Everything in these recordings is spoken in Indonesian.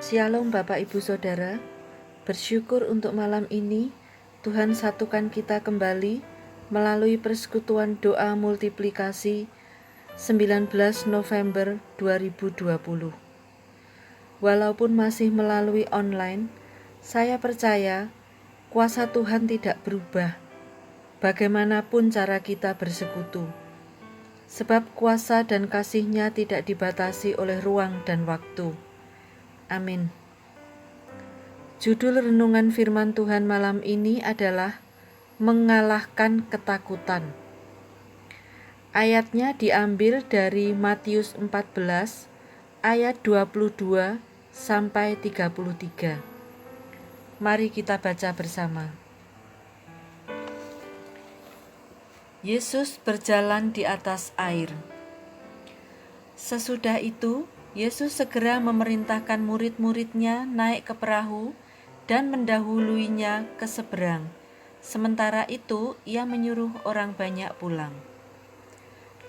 Shalom Bapak Ibu Saudara, bersyukur untuk malam ini Tuhan satukan kita kembali melalui persekutuan doa multiplikasi 19 November 2020. Walaupun masih melalui online, saya percaya kuasa Tuhan tidak berubah bagaimanapun cara kita bersekutu, sebab kuasa dan kasih-Nya tidak dibatasi oleh ruang dan waktu. Amin. Judul renungan firman Tuhan malam ini adalah mengalahkan ketakutan. Ayatnya diambil dari Matius 14 ayat 22 sampai 33. Mari kita baca bersama. Yesus berjalan di atas air. Sesudah itu, Yesus segera memerintahkan murid-muridnya naik ke perahu dan mendahuluinya ke seberang. Sementara itu, ia menyuruh orang banyak pulang.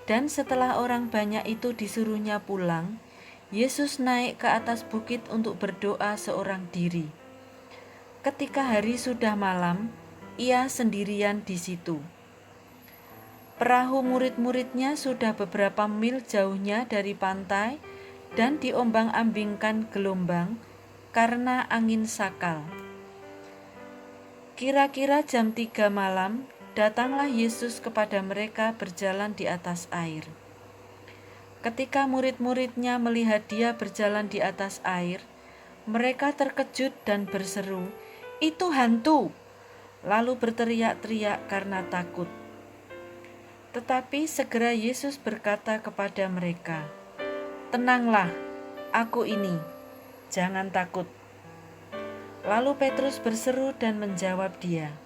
Dan setelah orang banyak itu disuruhnya pulang, Yesus naik ke atas bukit untuk berdoa seorang diri. Ketika hari sudah malam, ia sendirian di situ. Perahu murid-muridnya sudah beberapa mil jauhnya dari pantai dan diombang-ambingkan gelombang karena angin sakal. Kira-kira jam 3 malam, datanglah Yesus kepada mereka berjalan di atas air. Ketika murid-muridnya melihat dia berjalan di atas air, mereka terkejut dan berseru, "Itu hantu!" Lalu berteriak-teriak karena takut. Tetapi segera Yesus berkata kepada mereka, "Tenanglah, aku ini, jangan takut." Lalu Petrus berseru dan menjawab dia,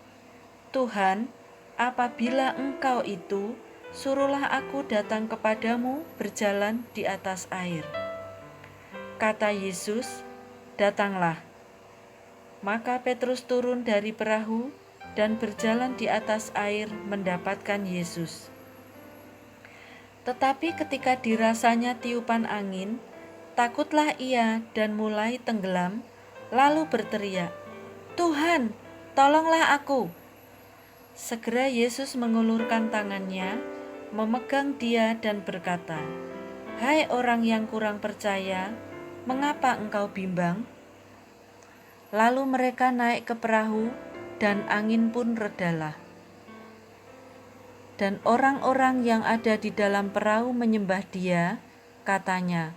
"Tuhan, apabila Engkau itu, suruhlah aku datang kepadamu berjalan di atas air." Kata Yesus, "Datanglah." Maka Petrus turun dari perahu dan berjalan di atas air mendapatkan Yesus. Tetapi ketika dirasanya tiupan angin, takutlah ia dan mulai tenggelam, lalu berteriak, "Tuhan, tolonglah aku!" Segera Yesus mengulurkan tangannya, memegang dia dan berkata, "Hai orang yang kurang percaya, mengapa engkau bimbang?" Lalu mereka naik ke perahu dan angin pun redalah. Dan orang-orang yang ada di dalam perahu menyembah dia, katanya,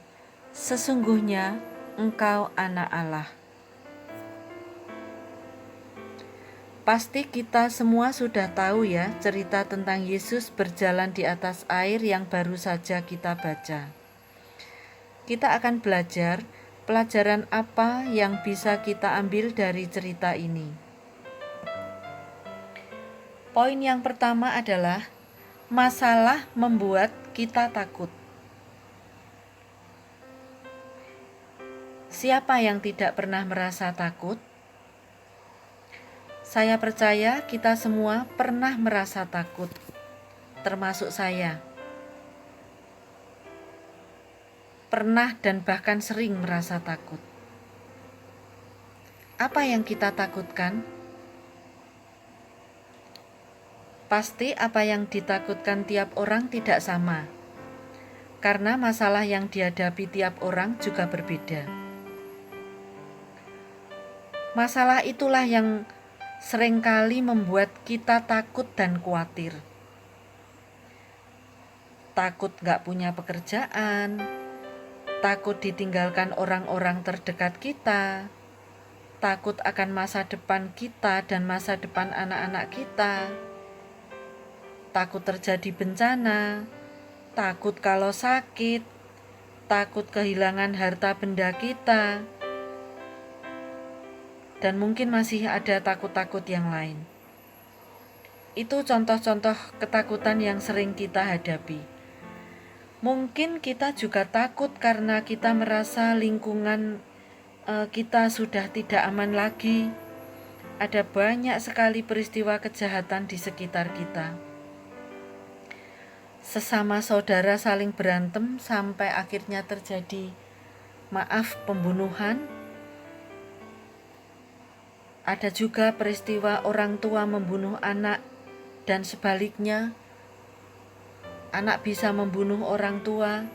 "Sesungguhnya engkau anak Allah." Pasti kita semua sudah tahu ya cerita tentang Yesus berjalan di atas air yang baru saja kita baca. Kita akan belajar pelajaran apa yang bisa kita ambil dari cerita ini. Poin yang pertama adalah masalah membuat kita takut. Siapa yang tidak pernah merasa takut? Saya percaya kita semua pernah merasa takut, termasuk saya. Pernah dan bahkan sering merasa takut. Apa yang kita takutkan? Pasti apa yang ditakutkan tiap orang tidak sama, karena masalah yang dihadapi tiap orang juga berbeda. Masalah itulah yang seringkali membuat kita takut dan khawatir. Takut gak punya pekerjaan, takut ditinggalkan orang-orang terdekat kita, takut akan masa depan kita dan masa depan anak-anak kita, takut terjadi bencana, takut kalau sakit, takut kehilangan harta benda kita, dan mungkin masih ada takut-takut yang lain. Itu contoh-contoh ketakutan yang sering kita hadapi. Mungkin kita juga takut karena kita merasa lingkungan kita sudah tidak aman lagi. Ada banyak sekali peristiwa kejahatan di sekitar kita. Sesama saudara saling berantem sampai akhirnya terjadi pembunuhan, Ada juga peristiwa orang tua membunuh anak, dan sebaliknya, anak bisa membunuh orang tua.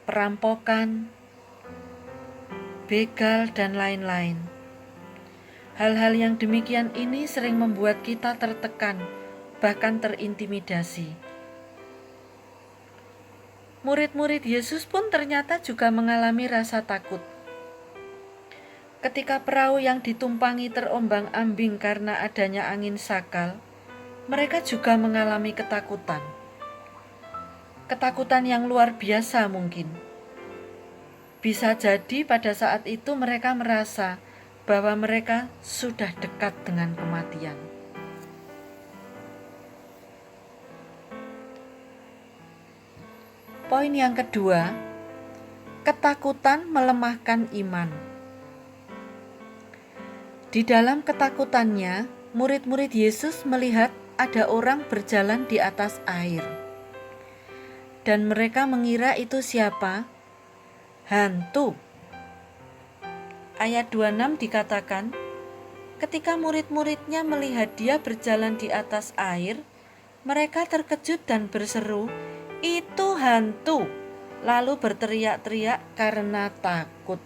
Perampokan, begal, dan lain-lain. Hal-hal yang demikian ini sering membuat kita tertekan, bahkan terintimidasi. Murid-murid Yesus pun ternyata juga mengalami rasa takut. Ketika perahu yang ditumpangi terombang-ambing karena adanya angin sakal, mereka juga mengalami ketakutan. Ketakutan yang luar biasa mungkin. Bisa jadi pada saat itu mereka merasa bahwa mereka sudah dekat dengan kematian. Poin yang kedua, ketakutan melemahkan iman. Di dalam ketakutannya, murid-murid Yesus melihat ada orang berjalan di atas air. Dan mereka mengira itu siapa? Hantu. Ayat 26 dikatakan, ketika murid-muridnya melihat dia berjalan di atas air, mereka terkejut dan berseru, "Itu hantu!" Lalu berteriak-teriak karena takut.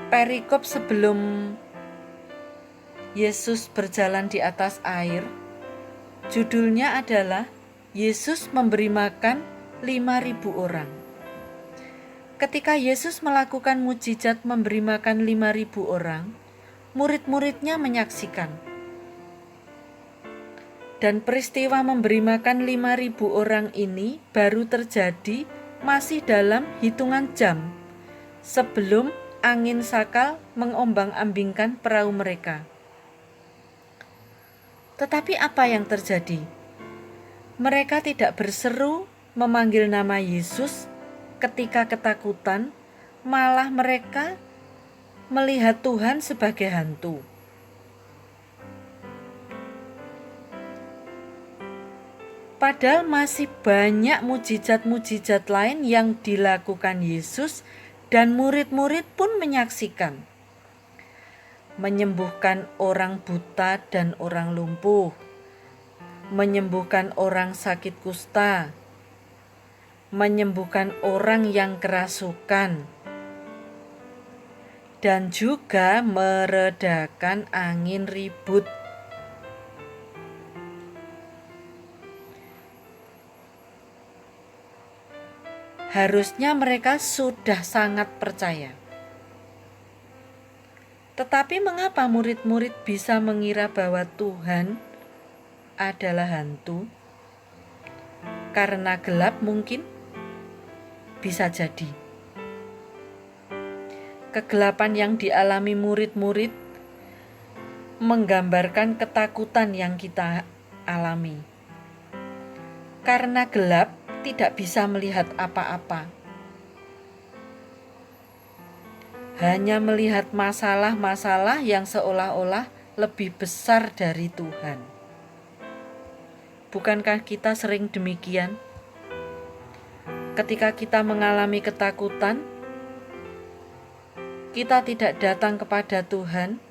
Perikop sebelum Yesus berjalan di atas air, judulnya adalah Yesus memberi makan 5.000 orang. Ketika Yesus melakukan mukjizat memberi makan 5.000 orang, murid-muridnya menyaksikan. Dan peristiwa memberi makan 5.000 orang ini baru terjadi masih dalam hitungan jam sebelum angin sakal mengombang-ambingkan perahu mereka. Tetapi apa yang terjadi? Mereka tidak berseru memanggil nama Yesus ketika ketakutan, malah mereka melihat Tuhan sebagai hantu. Padahal masih banyak mukjizat-mukjizat lain yang dilakukan Yesus dan murid-murid pun menyaksikan. Menyembuhkan orang buta dan orang lumpuh, menyembuhkan orang sakit kusta, menyembuhkan orang yang kerasukan, dan juga meredakan angin ribut. Harusnya mereka sudah sangat percaya. Tetapi mengapa murid-murid bisa mengira bahwa Tuhan adalah hantu? Karena gelap mungkin? Bisa jadi. Kegelapan yang dialami murid-murid menggambarkan ketakutan yang kita alami. Karena gelap, tidak bisa melihat apa-apa. Hanya melihat masalah-masalah yang seolah-olah lebih besar dari Tuhan. Bukankah kita sering demikian? Ketika kita mengalami ketakutan, kita tidak datang kepada Tuhan,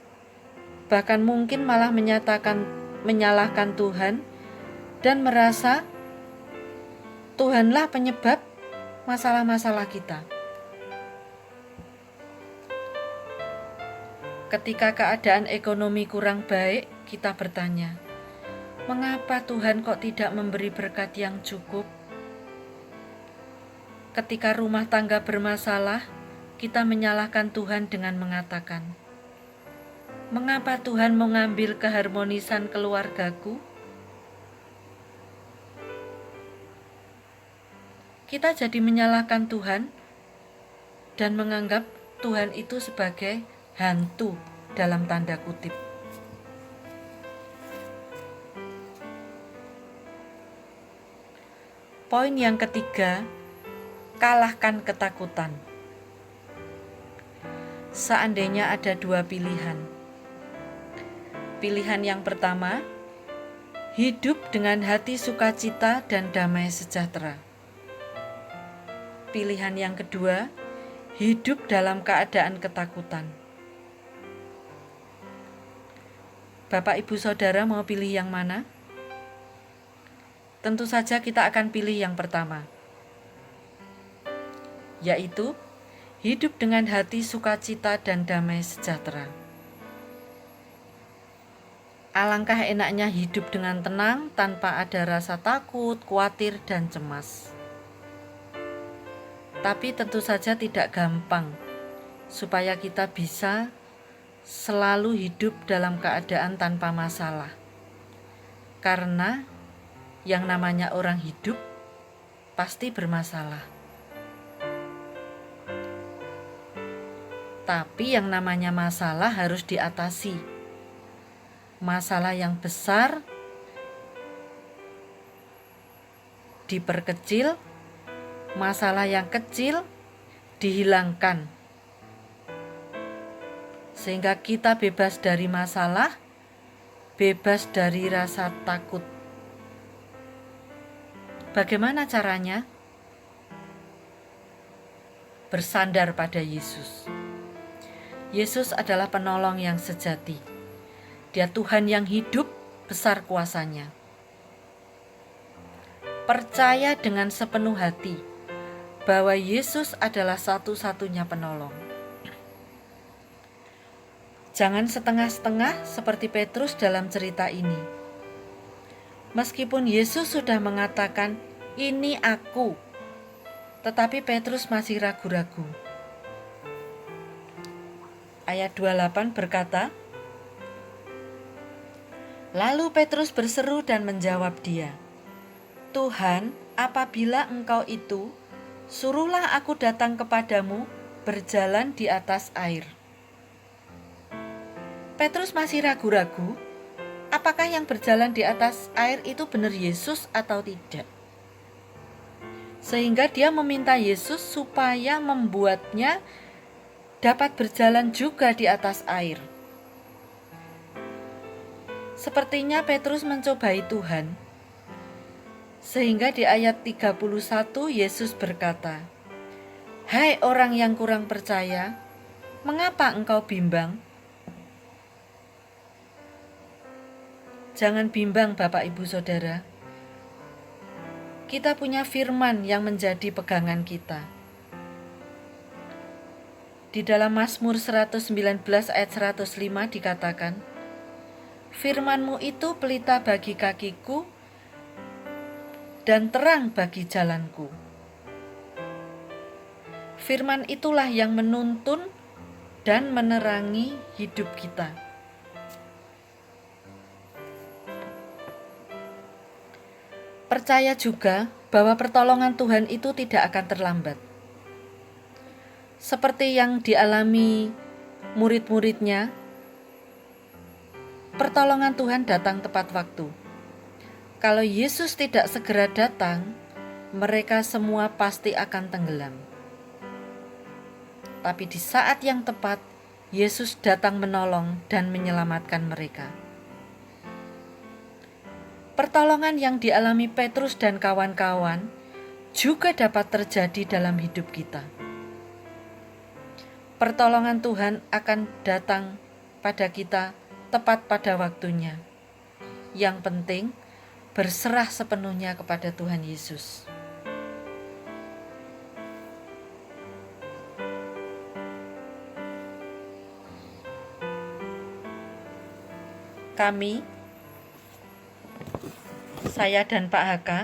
bahkan mungkin malah menyalahkan Tuhan dan merasa Tuhanlah penyebab masalah-masalah kita. Ketika keadaan ekonomi kurang baik, kita bertanya, mengapa Tuhan kok tidak memberi berkat yang cukup? Ketika rumah tangga bermasalah, kita menyalahkan Tuhan dengan mengatakan, mengapa Tuhan mengambil keharmonisan keluargaku? Kita jadi menyalahkan Tuhan dan menganggap Tuhan itu sebagai hantu dalam tanda kutip. Poin yang ketiga, kalahkan ketakutan. Seandainya ada dua pilihan. Pilihan yang pertama, hidup dengan hati sukacita dan damai sejahtera. pilihan yang kedua, hidup dalam keadaan ketakutan. Bapak, Ibu, Saudara mau pilih yang mana? Tentu saja kita akan pilih yang pertama, yaitu hidup dengan hati sukacita dan damai sejahtera. Alangkah enaknya hidup dengan tenang tanpa ada rasa takut, khawatir, dan cemas. Tapi tentu saja tidak gampang supaya kita bisa selalu hidup dalam keadaan tanpa masalah. Karena yang namanya orang hidup pasti bermasalah. Tapi yang namanya masalah harus diatasi. Masalah yang besar diperkecil, masalah yang kecil dihilangkan, sehingga kita bebas dari masalah, bebas dari rasa takut. Bagaimana caranya? Bersandar pada Yesus. Yesus adalah penolong yang sejati. Dia Tuhan yang hidup, besar kuasanya. Percaya dengan sepenuh hati bahwa Yesus adalah satu-satunya penolong. Jangan setengah-setengah seperti Petrus dalam cerita ini. Meskipun Yesus sudah mengatakan, "Ini aku," tetapi Petrus masih ragu-ragu. Ayat 28 berkata, lalu Petrus berseru dan menjawab dia, "Tuhan, apabila Engkau itu, suruhlah aku datang kepadamu berjalan di atas air." Petrus masih ragu-ragu, apakah yang berjalan di atas air itu benar Yesus atau tidak. Sehingga dia meminta Yesus supaya membuatnya dapat berjalan juga di atas air. Sepertinya Petrus mencobai Tuhan. Sehingga di ayat 31 Yesus berkata, "Hai orang yang kurang percaya, mengapa engkau bimbang?" Jangan bimbang Bapak, Ibu, Saudara. Kita punya firman yang menjadi pegangan kita. Di dalam Mazmur 119 ayat 105 dikatakan, "Firman-Mu itu pelita bagi kakiku dan terang bagi jalanku." Firman itulah yang menuntun dan menerangi hidup kita. Percaya juga bahwa pertolongan Tuhan itu tidak akan terlambat. Seperti yang dialami murid-muridnya, pertolongan Tuhan datang tepat waktu. Kalau Yesus tidak segera datang, mereka semua pasti akan tenggelam. Tapi di saat yang tepat, Yesus datang menolong dan menyelamatkan mereka. Pertolongan yang dialami Petrus dan kawan-kawan juga dapat terjadi dalam hidup kita. Pertolongan Tuhan akan datang pada kita tepat pada waktunya. Yang penting, berserah sepenuhnya kepada Tuhan Yesus. Saya dan Pak Haka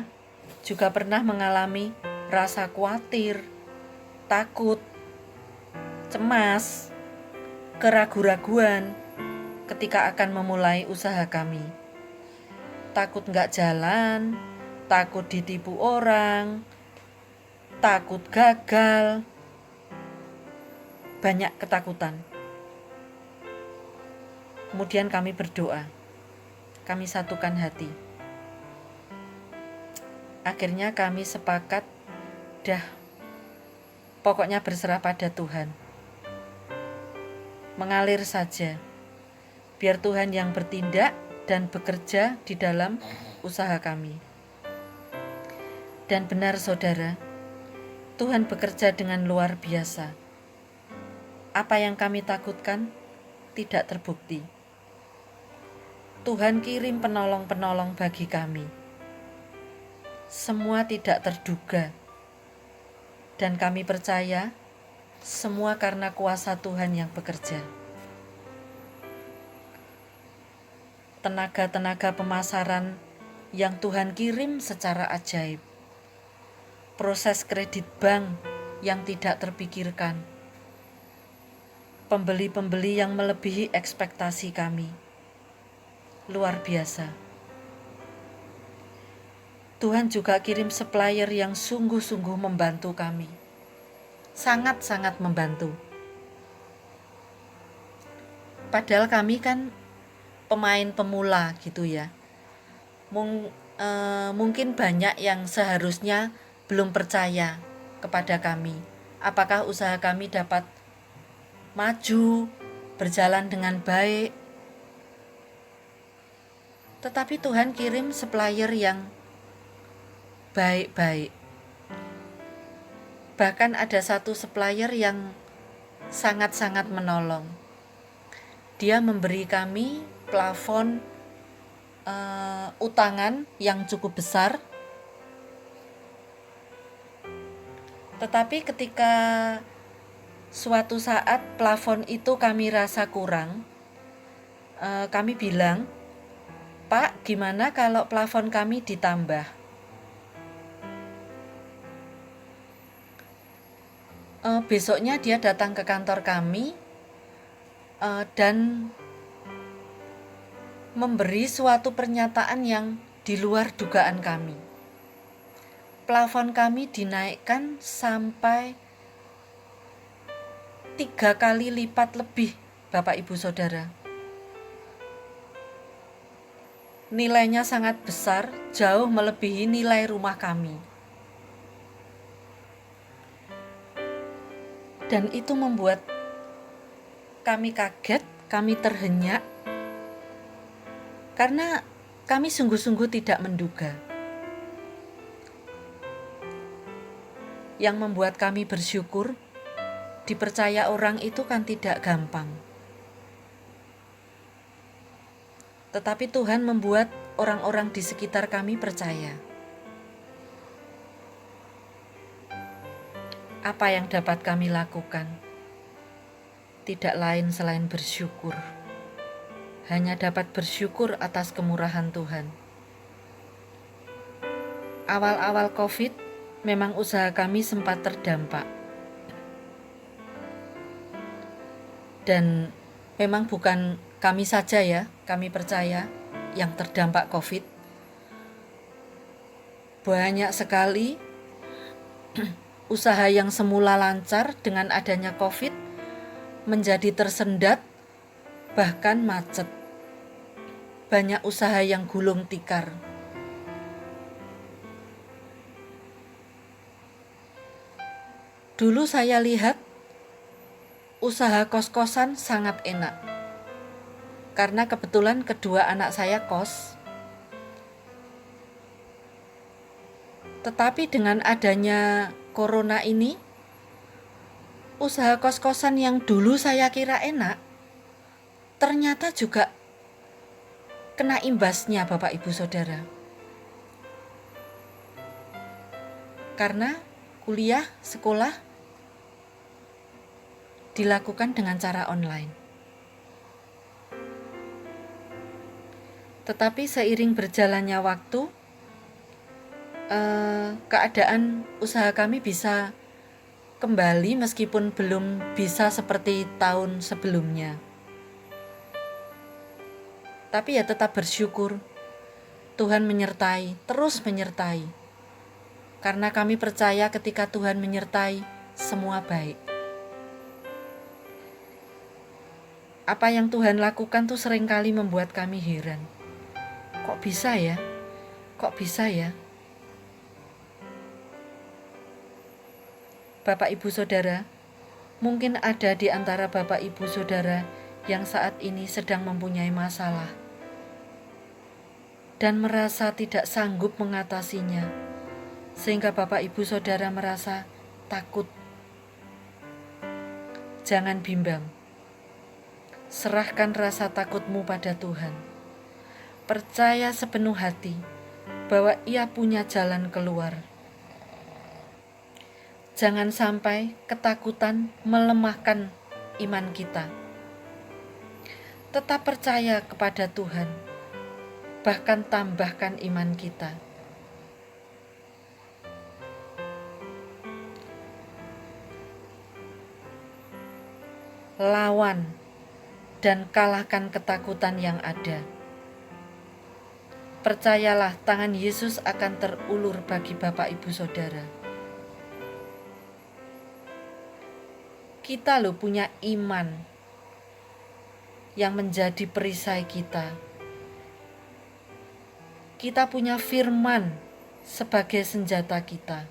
juga pernah mengalami rasa khawatir, takut, cemas, keraguan-raguan ketika akan memulai usaha kami. Takut nggak jalan, takut ditipu orang, takut gagal, banyak ketakutan. Kemudian kami berdoa, kami satukan hati. Akhirnya kami sepakat, pokoknya berserah pada Tuhan. Mengalir saja, biar Tuhan yang bertindak dan bekerja di dalam usaha kami. Dan benar saudara, Tuhan bekerja dengan luar biasa. Apa yang kami takutkan tidak terbukti. Tuhan kirim penolong-penolong bagi kami. Semua tidak terduga. Dan kami percaya semua karena kuasa Tuhan yang bekerja. Tenaga-tenaga pemasaran yang Tuhan kirim secara ajaib. Proses kredit bank yang tidak terpikirkan. Pembeli-pembeli yang melebihi ekspektasi kami. Luar biasa. Tuhan juga kirim supplier yang sungguh-sungguh membantu kami. Sangat-sangat membantu. Padahal kami kan pemain pemula gitu ya. Mungkin banyak yang seharusnya belum percaya kepada kami. Apakah usaha kami dapat maju, berjalan dengan baik. Tetapi Tuhan kirim supplier yang baik-baik. Bahkan ada satu supplier yang sangat-sangat menolong. Dia memberi kami plafon utangan yang cukup besar. Tetapi ketika suatu saat plafon itu kami rasa kurang, kami bilang, "Pak, gimana kalau plafon kami ditambah?" Besoknya dia datang ke kantor kami dan memberi suatu pernyataan yang di luar dugaan kami. Plafon kami dinaikkan sampai 3 kali lipat lebih, Bapak Ibu Saudara. Nilainya sangat besar, jauh melebihi nilai rumah kami. Dan itu membuat kami kaget, kami terhenyak, karena kami sungguh-sungguh tidak menduga. Yang membuat kami bersyukur, dipercaya orang itu kan tidak gampang. Tetapi Tuhan membuat orang-orang di sekitar kami percaya. Apa yang dapat kami lakukan? Tidak lain selain bersyukur. Hanya dapat bersyukur atas kemurahan Tuhan. Awal-awal COVID, memang usaha kami sempat terdampak. Dan memang bukan kami saja ya, kami percaya yang terdampak COVID. Banyak sekali usaha yang semula lancar dengan adanya COVID menjadi tersendat, bahkan macet. Banyak usaha yang gulung tikar. Dulu saya lihat usaha kos-kosan sangat enak. Karena kebetulan kedua anak saya kos. Tetapi dengan adanya corona ini, usaha kos-kosan yang dulu saya kira enak, ternyata juga kena imbasnya, Bapak Ibu Saudara. Karena kuliah, sekolah dilakukan dengan cara online. Tetapi seiring berjalannya waktu, keadaan usaha kami bisa kembali meskipun belum bisa seperti tahun sebelumnya. Tapi ya tetap bersyukur, Tuhan menyertai, terus menyertai. Karena kami percaya ketika Tuhan menyertai, semua baik. Apa yang Tuhan lakukan tuh seringkali membuat kami heran. Kok bisa ya? Kok bisa ya? Bapak Ibu Saudara, mungkin ada di antara Bapak Ibu Saudara yang saat ini sedang mempunyai masalah dan merasa tidak sanggup mengatasinya, sehingga Bapak Ibu Saudara merasa takut. Jangan bimbang. Serahkan rasa takutmu pada Tuhan. Percaya sepenuh hati bahwa Ia punya jalan keluar. Jangan sampai ketakutan melemahkan iman kita. Tetap percaya kepada Tuhan, bahkan tambahkan iman kita. Lawan dan kalahkan ketakutan yang ada. Percayalah, tangan Yesus akan terulur bagi Bapak Ibu Saudara. Kita punya iman yang menjadi perisai kita. Kita punya firman sebagai senjata kita.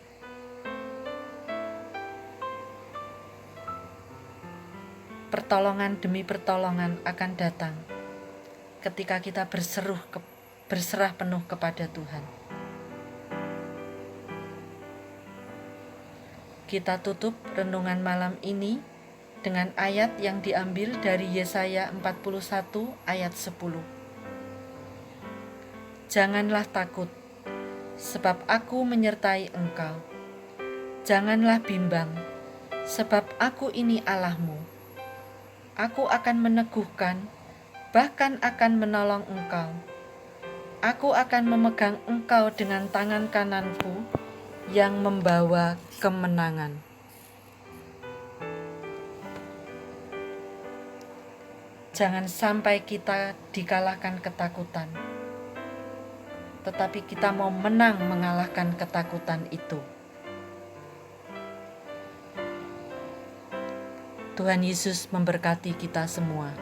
Pertolongan demi pertolongan akan datang ketika kita berserah penuh kepada Tuhan. Kita tutup renungan malam ini dengan ayat yang diambil dari Yesaya 41 ayat 10. Janganlah takut, sebab aku menyertai engkau. Janganlah bimbang, sebab aku ini Allahmu. Aku akan meneguhkan, bahkan akan menolong engkau. Aku akan memegang engkau dengan tangan kananku yang membawa kemenangan. Jangan sampai kita dikalahkan ketakutan, tetapi kita mau menang mengalahkan ketakutan itu. Tuhan Yesus memberkati kita semua.